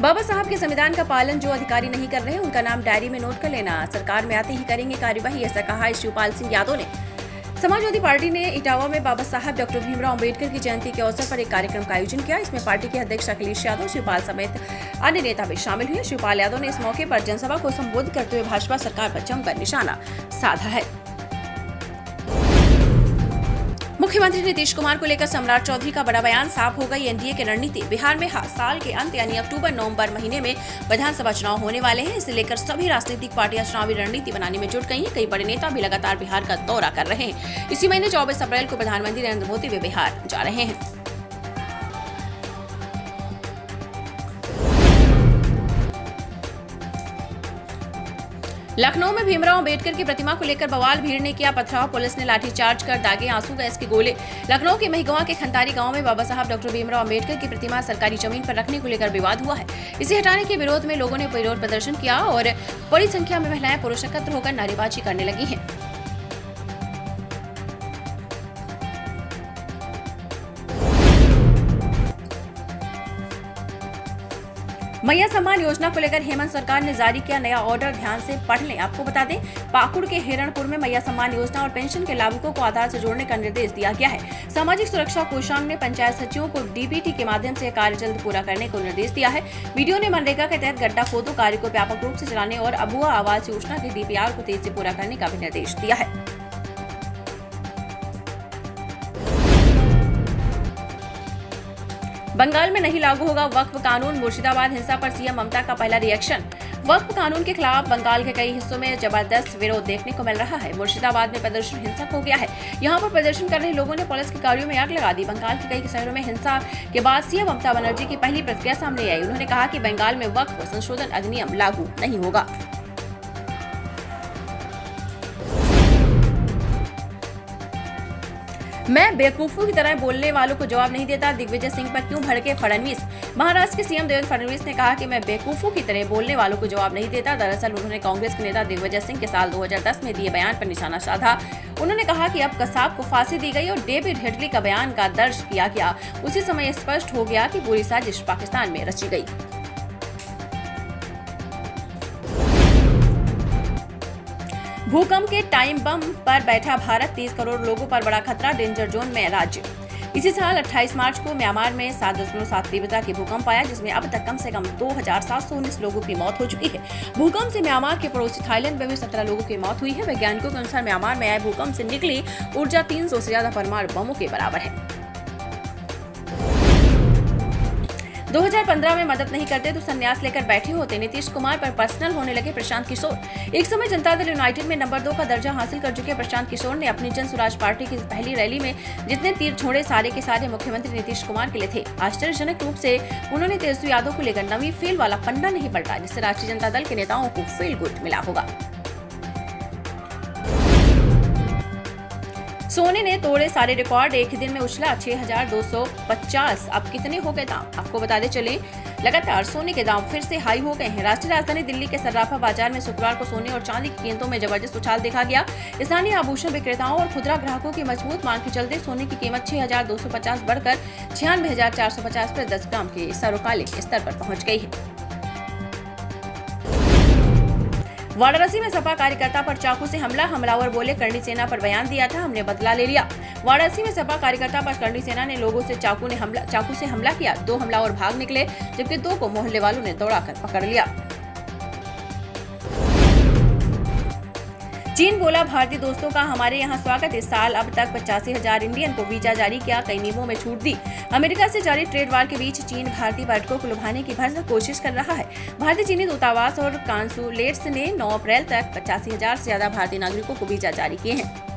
बाबा साहब के संविधान का पालन जो अधिकारी नहीं कर रहे उनका नाम डायरी में नोट कर लेना, सरकार में आते ही करेंगे कार्यवाही, ऐसा कहा शिवपाल सिंह यादव ने। समाजवादी पार्टी ने इटावा में बाबा साहब डॉक्टर भीमराव अंबेडकर की जयंती के अवसर पर एक कार्यक्रम का आयोजन किया। इसमें पार्टी के अध्यक्ष अखिलेश यादव, शिवपाल समेत अन्य नेता भी शामिल हुए। शिवपाल यादव ने इस मौके पर जनसभा को संबोधित करते हुए भाजपा सरकार पर जमकर निशाना साधा है। मुख्यमंत्री नीतीश कुमार को लेकर सम्राट चौधरी का बड़ा बयान, साफ हो गई एनडीए की रणनीति। बिहार में साल के अंत यानी अक्टूबर-नवंबर महीने में विधानसभा चुनाव होने वाले हैं। इसे लेकर सभी राजनीतिक पार्टियां चुनावी रणनीति बनाने में जुट गई हैं। कई बड़े नेता भी लगातार बिहार का दौरा कर रहे हैं। इसी महीने 24 अप्रैल को प्रधानमंत्री नरेंद्र मोदी भी बिहार जा रहे हैं। लखनऊ में भीमराव अंबेडकर की प्रतिमा को लेकर बवाल, भीड़ ने किया पथराव, पुलिस ने लाठीचार्ज कर दागे आंसू गैस के गोले। लखनऊ के महिगवा के खंतारी गांव में बाबा साहब डॉक्टर भीमराव अंबेडकर की प्रतिमा सरकारी जमीन पर रखने को लेकर विवाद हुआ है। इसे हटाने के विरोध में लोगों ने विरोध प्रदर्शन किया और बड़ी संख्या में महिलाएं पुरुष एकत्र होकर नारेबाजी करने लगी हैं। मैया सम्मान योजना को लेकर हेमंत सरकार ने जारी किया नया ऑर्डर, ध्यान से पढ़ लें। आपको बता दें, पाकुड़ के हिरणपुर में मैया सम्मान योजना और पेंशन के लाभुकों को आधार से जोड़ने का निर्देश दिया गया है। सामाजिक सुरक्षा कोषांग ने पंचायत सचिवों को डीबीटी के माध्यम से कार्य जल्द पूरा करने को निर्देश दिया है। वीडियो ने मनरेगा के तहत गड्ढा खोदो कार्य को व्यापक रूप से चलाने और अबुआ आवास योजना के डीपीआर को तेजी से पूरा करने का भी निर्देश दिया है। बंगाल में नहीं लागू होगा वक्फ कानून, मुर्शिदाबाद हिंसा पर सीएम ममता का पहला रिएक्शन। वक्फ कानून के खिलाफ बंगाल के कई हिस्सों में जबरदस्त विरोध देखने को मिल रहा है। मुर्शिदाबाद में प्रदर्शन हिंसक हो गया है। यहां पर प्रदर्शन कर रहे लोगों ने पुलिस के गाड़ियों में आग लगा दी। बंगाल के कई शहरों में हिंसा के बाद सीएम ममता बनर्जी की पहली प्रतिक्रिया सामने आई। उन्होंने कहा कि बंगाल में वक्फ संशोधन अधिनियम लागू नहीं होगा। मैं बेवकूफों की तरह बोलने वालों को जवाब नहीं देता, दिग्विजय सिंह पर क्यों भड़के फडणवीस। महाराष्ट्र के सीएम देवेंद्र फडणवीस ने कहा कि मैं बेवकूफों की तरह बोलने वालों को जवाब नहीं देता। दरअसल उन्होंने कांग्रेस के नेता दिग्विजय सिंह के साल 2010 में दिए बयान पर निशाना साधा। उन्होंने कहा कि अब कसाब को फांसी दी गई और डेविड हेडली का बयान का दर्ज किया गया। उसी समय स्पष्ट हो गया कि पूरी साजिश पाकिस्तान में रची गई। भूकंप के टाइम बम पर बैठा भारत, 30 करोड़ लोगों पर बड़ा खतरा, डेंजर जोन में राज्य। इसी साल 28 मार्च को म्यांमार में 7.7 तीव्रता की भूकंप आया, जिसमें अब तक कम से कम 2719 लोगों की मौत हो चुकी है। भूकंप से म्यांमार के पड़ोसी थाईलैंड में भी 17 लोगों की मौत हुई है। वैज्ञानिकों के अनुसार म्यांमार में आए भूकंप से निकली ऊर्जा 300 से ज्यादा परमाणु बमों के बराबर है। 2015 में मदद नहीं करते तो संन्यास लेकर बैठे होते, नीतीश कुमार पर पर्सनल होने लगे प्रशांत किशोर। एक समय जनता दल यूनाइटेड में नंबर 2 का दर्जा हासिल कर चुके प्रशांत किशोर ने अपनी जन स्वराज पार्टी की पहली रैली में जितने तीर छोड़े सारे के सारे मुख्यमंत्री नीतीश कुमार के लिए थे। आश्चर्यजनक रूप से उन्होंने तेजस्वी यादव को लेकर नवी फेल वाला पन्ना नहीं पलटा, जिससे राष्ट्रीय जनता दल के नेताओं को फील गुड मिला होगा। सोने ने तोड़े सारे रिकॉर्ड, एक ही दिन में उछला 6250। अब कितने हो गए दाम, आपको बताते चले। लगातार सोने के दाम फिर से हाई हो गए हैं। राष्ट्रीय राजधानी दिल्ली के सर्राफा बाजार में शुक्रवार को सोने और चांदी की कीमतों में जबरदस्त उछाल देखा गया। स्थानीय आभूषण विक्रेताओं और खुदरा ग्राहकों की मजबूत मांग के चलते सोने की कीमत 6250 बढ़कर 96,450 पर 10 ग्राम के सर्वकालिक स्तर पर पहुंच गई है। वाराणसी में सपा कार्यकर्ता पर चाकू से हमला, हमलावर बोले करणी सेना पर बयान दिया था, हमने बदला ले लिया। वाराणसी में सपा कार्यकर्ता पर करणी सेना ने लोगों से चाकू से हमला किया। 2 हमलावर भाग निकले, जबकि 2 को मोहल्ले वालों ने दौड़ाकर पकड़ लिया। चीन बोला भारतीय दोस्तों का हमारे यहाँ स्वागत। इस साल अब तक 85,000 इंडियन को वीजा जारी किया, कई नियमों में छूट दी। अमेरिका से जारी ट्रेड वार के बीच चीन भारतीय पर्यटकों को लुभाने की भरसक कोशिश कर रहा है। भारतीय चीनी दूतावास और कांसुलेट्स ने 9 अप्रैल तक 85,000 से ज्यादा भारतीय नागरिकों को वीजा जारी किए हैं।